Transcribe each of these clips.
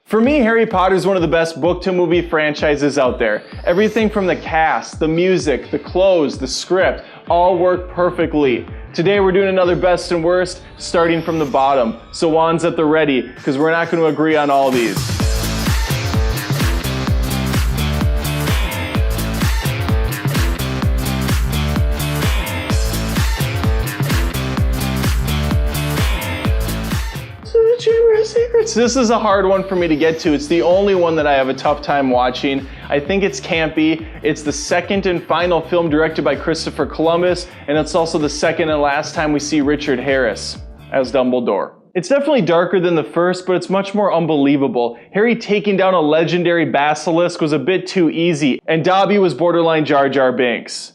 For me, Harry Potter is one of the best book-to-movie franchises out there. Everything from the cast, the music, the clothes, the script, all work perfectly. Today we're doing another best and worst, starting from the bottom. So wands at the ready, because we're not going to agree on all these. This is a hard one for me to get to. It's the only one that I have a tough time watching. I think it's campy. It's the second and final film directed by Christopher Columbus, and it's also the second and last time we see Richard Harris as Dumbledore. It's definitely darker than the first, but it's much more unbelievable. Harry taking down a legendary basilisk was a bit too easy, and Dobby was borderline Jar Jar Binks.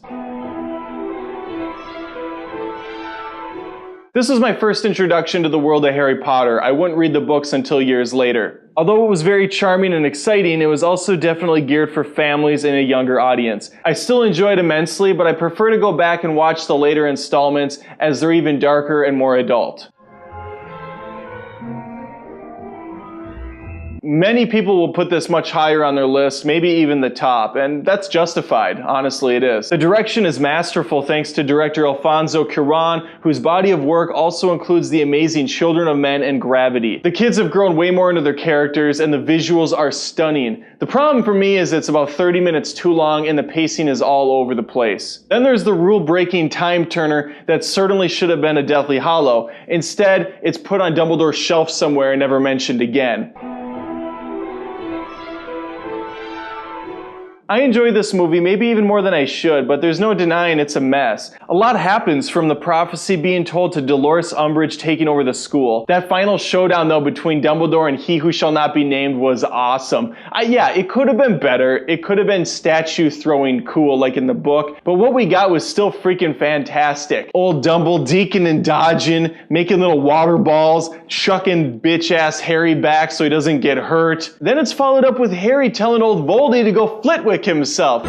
This was my first introduction to the world of Harry Potter. I wouldn't read the books until years later. Although it was very charming and exciting, it was also definitely geared for families and a younger audience. I still enjoy it immensely, but I prefer to go back and watch the later installments as they're even darker and more adult. Many people will put this much higher on their list, maybe even the top, and that's justified. Honestly, it is. The direction is masterful thanks to director Alfonso Cuarón, whose body of work also includes the amazing Children of Men and Gravity. The kids have grown way more into their characters, and the visuals are stunning. The problem for me is it's about 30 minutes too long, and the pacing is all over the place. Then there's the rule-breaking time turner that certainly should have been a Deathly Hallow. Instead, it's put on Dumbledore's shelf somewhere and never mentioned again. I enjoy this movie, maybe even more than I should, but there's no denying it's a mess. A lot happens, from the prophecy being told to Dolores Umbridge taking over the school. That final showdown, though, between Dumbledore and He Who Shall Not Be Named was awesome. Yeah, it could have been better. It could have been statue throwing cool like in the book, but what we got was still freaking fantastic. Old Dumble deaking and dodging, making little water balls, chucking bitch-ass Harry back so he doesn't get hurt. Then it's followed up with Harry telling old Voldy to go Flitwick himself.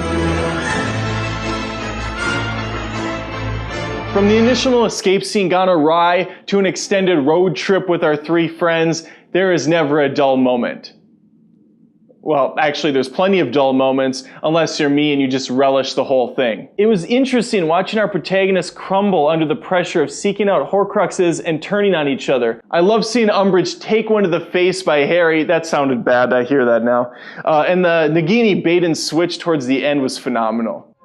From the initial escape scene gone awry to an extended road trip with our three friends, there is never a dull moment. Well, actually, there's plenty of dull moments, unless you're me and you just relish the whole thing. It was interesting watching our protagonists crumble under the pressure of seeking out Horcruxes and turning on each other. I love seeing Umbridge take one to the face by Harry. That sounded bad, I hear that now. And the Nagini bait and switch towards the end was phenomenal.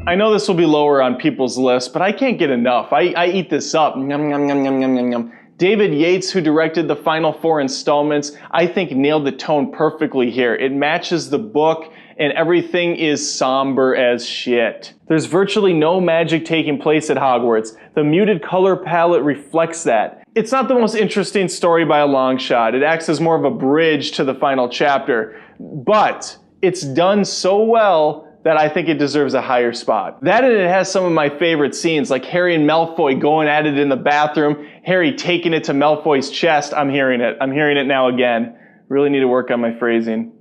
I know this will be lower on people's list, but I can't get enough. I eat this up. Yum, yum, yum, yum, yum, yum, yum. David Yates, who directed the final 4 installments, I think nailed the tone perfectly here. It matches the book, and everything is somber as shit. There's virtually no magic taking place at Hogwarts. The muted color palette reflects that. It's not the most interesting story by a long shot. It acts as more of a bridge to the final chapter, but it's done so well that I think it deserves a higher spot. That, and it has some of my favorite scenes, like Harry and Malfoy going at it in the bathroom, Harry taking it to Malfoy's chest. I'm hearing it. I'm hearing it now again. Really need to work on my phrasing.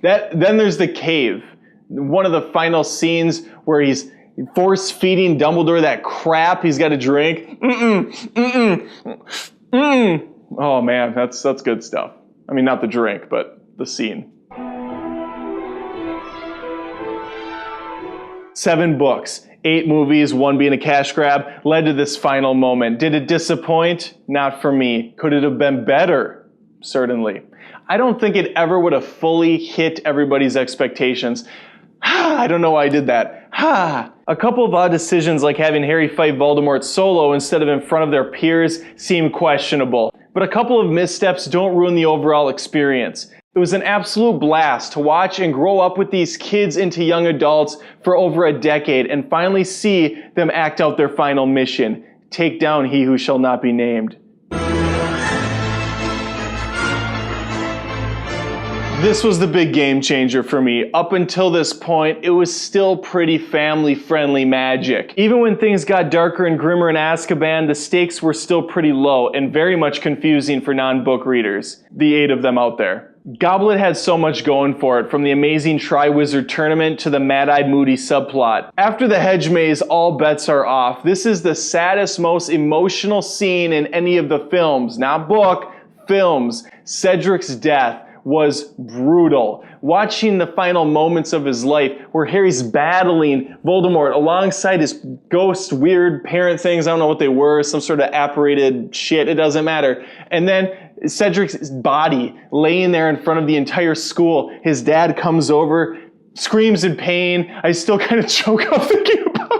Then there's the cave. One of the final scenes where he's force-feeding Dumbledore that crap he's got to drink. Oh man, that's good stuff. I mean, not the drink, but the scene. 7 books, 8 movies, 1 being a cash grab, led to this final moment. Did it disappoint? Not for me. Could it have been better? Certainly. I don't think it ever would have fully hit everybody's expectations. I don't know why I did that. A couple of odd decisions, like having Harry fight Voldemort solo instead of in front of their peers, seem questionable. But a couple of missteps don't ruin the overall experience. It was an absolute blast to watch and grow up with these kids into young adults for over a decade and finally see them act out their final mission. Take down He Who Shall Not Be Named. This was the big game changer for me. Up until this point, it was still pretty family-friendly magic. Even when things got darker and grimmer in Azkaban, the stakes were still pretty low and very much confusing for non-book readers. The 8 of them out there. Goblet had so much going for it, from the amazing Triwizard Tournament to the Mad-Eyed Moody subplot. After the hedge maze, all bets are off. This is the saddest, most emotional scene in any of the films. Not book, films. Cedric's death was brutal. Watching the final moments of his life where Harry's battling Voldemort alongside his ghost weird parent things, I don't know what they were, some sort of apparated shit, it doesn't matter. And then Cedric's body laying there in front of the entire school. His dad comes over, screams in pain. I still kind of choke up thinking about it.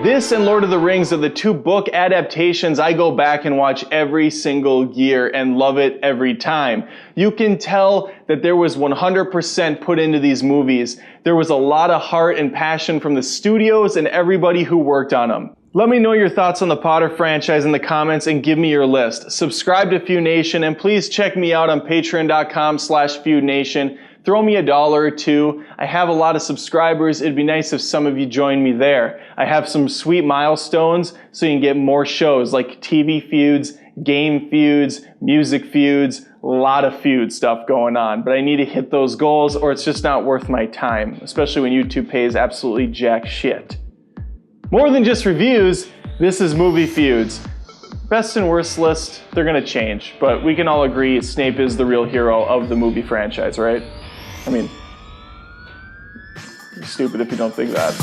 This and Lord of the Rings are the two book adaptations I go back and watch every single year and love it every time. You can tell that there was 100% put into these movies. There was a lot of heart and passion from the studios and everybody who worked on them. Let me know your thoughts on the Potter franchise in the comments and give me your list. Subscribe to Feud Nation and please check me out on patreon.com/FeudNation. Throw me $1 or $2. I have a lot of subscribers. It'd be nice if some of you join me there. I have some sweet milestones so you can get more shows like TV feuds, game feuds, music feuds, a lot of feud stuff going on. But I need to hit those goals or it's just not worth my time, especially when YouTube pays absolutely jack shit. More than just reviews, this is Movie Feuds. Best and worst list, they're gonna change, but we can all agree Snape is the real hero of the movie franchise, right? I mean, you're stupid if you don't think that.